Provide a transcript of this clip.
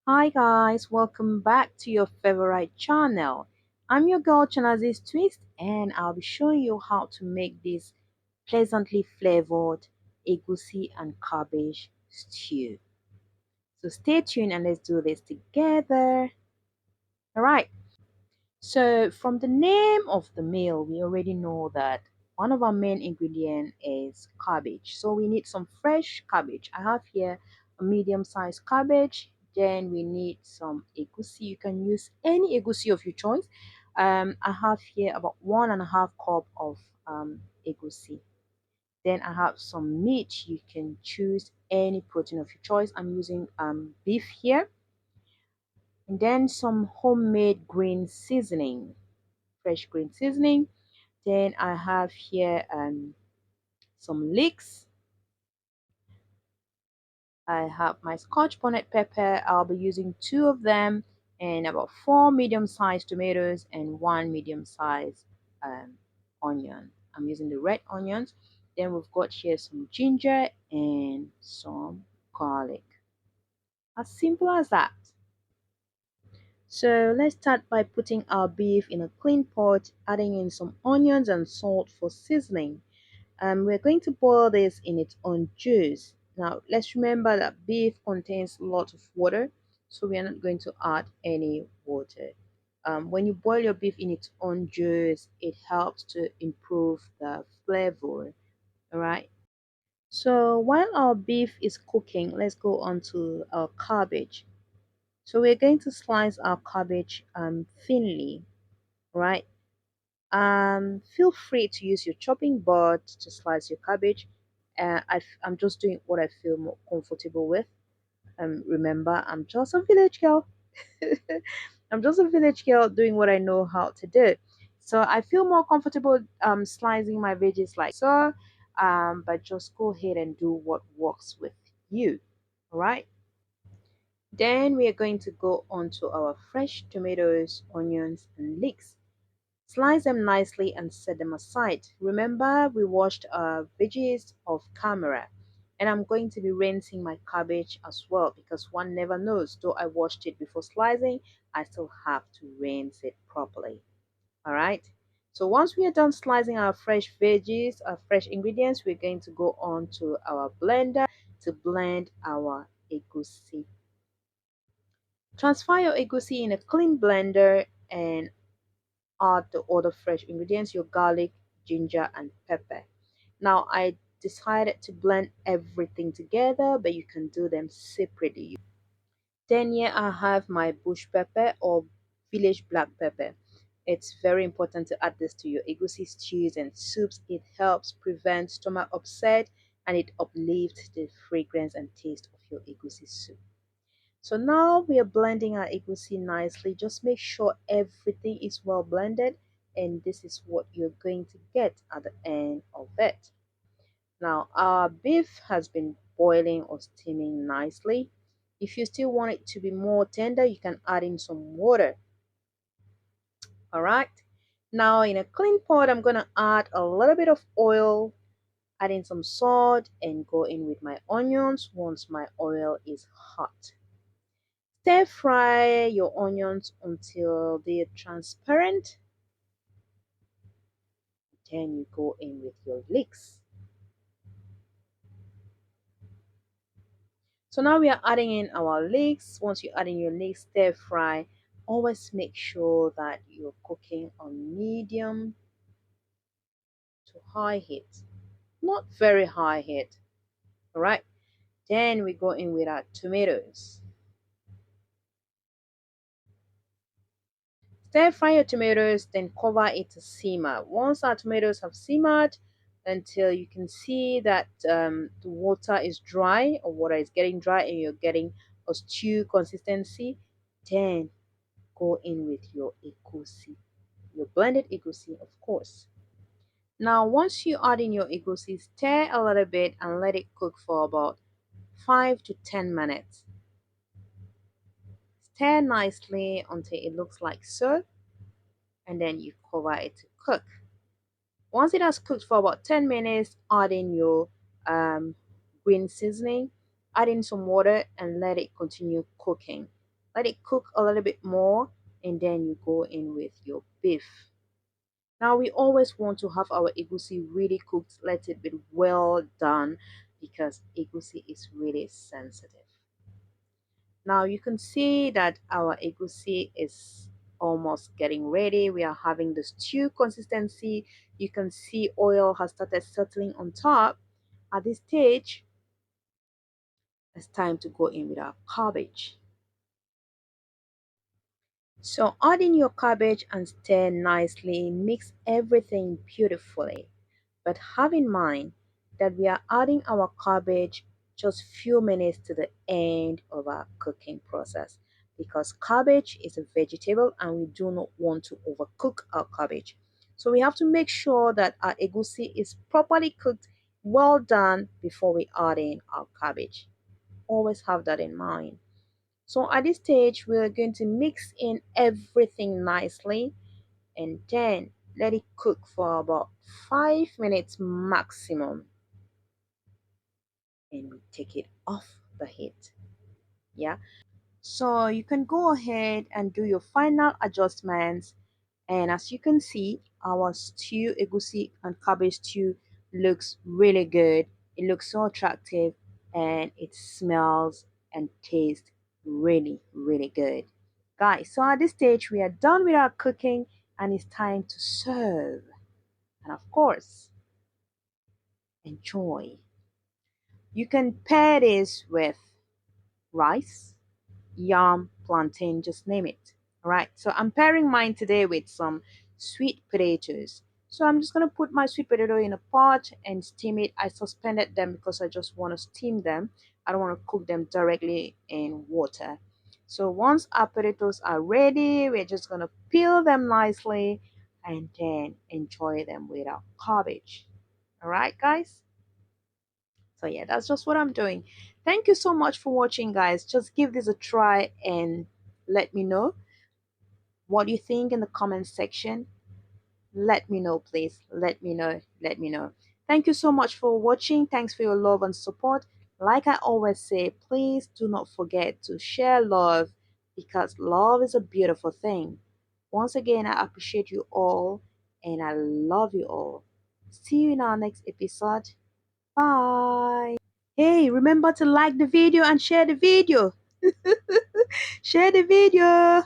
Hi guys, welcome back to your favorite channel. I'm your girl Chanazi's Twist and I'll be showing you how to make this pleasantly flavored egussi and cabbage stew. So stay tuned and let's do this together. Alright, so from the name of the meal, we already know that one of our main ingredient is cabbage. So we need some fresh cabbage. I have here a medium-sized cabbage. Then we need some egusi. You can use any egusi of your choice. I have here about 1.5 cup of egusi. Then I have some meat. You can choose any protein of your choice. I'm using beef here. And then some homemade green seasoning, fresh green seasoning. Then I have here some leeks. I have my scotch bonnet pepper. I'll be using two of them and about four medium-sized tomatoes and one medium-sized um, onion. I'm using the red onions. Then we've got here some ginger and some garlic. As simple as that. So let's start by putting our beef in a clean pot, adding in some onions and salt for seasoning. We're going to boil this in its own juice. Now, let's remember that beef contains a lot of water, so we are not going to add any water. When you boil your beef in its own juice, it helps to improve the flavor. All right. So while our beef is cooking, let's go on to our cabbage. So we're going to slice our cabbage thinly, right? Feel free to use your chopping board to slice your cabbage. I'm just doing what I feel more comfortable with. Remember, I'm just a village girl. I'm just a village girl doing what I know how to do. So I feel more comfortable slicing my veggies like so. But just go ahead and do what works with you. All right. Then we are going to go on to our fresh tomatoes, onions, and leeks. Slice them nicely and set them aside. Remember, we washed our veggies off camera. And I'm going to be rinsing my cabbage as well because one never knows. Though I washed it before slicing, I still have to rinse it properly. All right. So once we are done slicing our fresh veggies, our fresh ingredients, we're going to go on to our blender to blend our egusi. Transfer your egusi in a clean blender and add the other fresh ingredients, your garlic, ginger, and pepper. Now, I decided to blend everything together, but you can do them separately. Then here I have my bush pepper or village black pepper. It's very important to add this to your egusi stews and soups. It helps prevent stomach upset and it uplifts the fragrance and taste of your egusi soup. So now we are blending our egusi nicely. Just make sure everything is well blended and this is what you're going to get at the end of it. Now our beef has been boiling or steaming nicely. If you still want it to be more tender, you can add in some water. All right. Now in a clean pot, I'm going to add a little bit of oil, add in some salt and go in with my onions once my oil is hot. Stir fry your onions until they're transparent. Then you go in with your leeks. So now we are adding in our leeks. Once you add in your leeks, stir fry. Always make sure that you're cooking on medium to high heat, not very high heat. All right. Then we go in with our tomatoes. Stir fry your tomatoes, then cover it to simmer. Once our tomatoes have simmered until you can see that the water is dry or water is getting dry and you're getting a stew consistency, then go in with your egusi, your blended egusi, of course. Now, once you add in your egusi, stir a little bit and let it cook for about 5 to 10 minutes. Stir nicely until it looks like so, and then you cover it to cook. Once it has cooked for about 10 minutes, add in your green seasoning, add in some water and let it continue cooking. Let it cook a little bit more, and then you go in with your beef. Now we always want to have our egusi really cooked, let it be well done because egusi is really sensitive. Now you can see that our egusi is almost getting ready. We are having the stew consistency. You can see oil has started settling on top. At this stage, it's time to go in with our cabbage. So add in your cabbage and stir nicely. Mix everything beautifully. But have in mind that we are adding our cabbage just few minutes to the end of our cooking process because cabbage is a vegetable and we do not want to overcook our cabbage. So we have to make sure that our egusi is properly cooked, well done before we add in our cabbage. Always have that in mind. So at this stage, we're going to mix in everything nicely and then let it cook for about 5 minutes maximum and we take it off the heat. Yeah, so you can go ahead and do your final adjustments, and as you can see, our stew, egusi and cabbage stew looks really good. It looks so attractive and it smells and tastes really good, guys. So at this stage we are done with our cooking and it's time to serve, and of course enjoy. You can pair this with rice, yam, plantain, just name it. All right, so I'm pairing mine today with some sweet potatoes. So I'm just going to put my sweet potato in a pot and steam it. I suspended them because I just want to steam them. I don't want to cook them directly in water. So once our potatoes are ready, we're just going to peel them nicely and then enjoy them with our cabbage. All right, guys? So yeah, that's just what I'm doing. Thank you so much for watching, guys. Just give this a try and let me know what you think in the comment section. Let me know, please. Let me know. Let me know. Thank you so much for watching. Thanks for your love and support. Like I always say, please do not forget to share love because love is a beautiful thing. Once again, I appreciate you all and I love you all. See you in our next episode. Bye. Hey, remember to like the video and share the video. Share the video.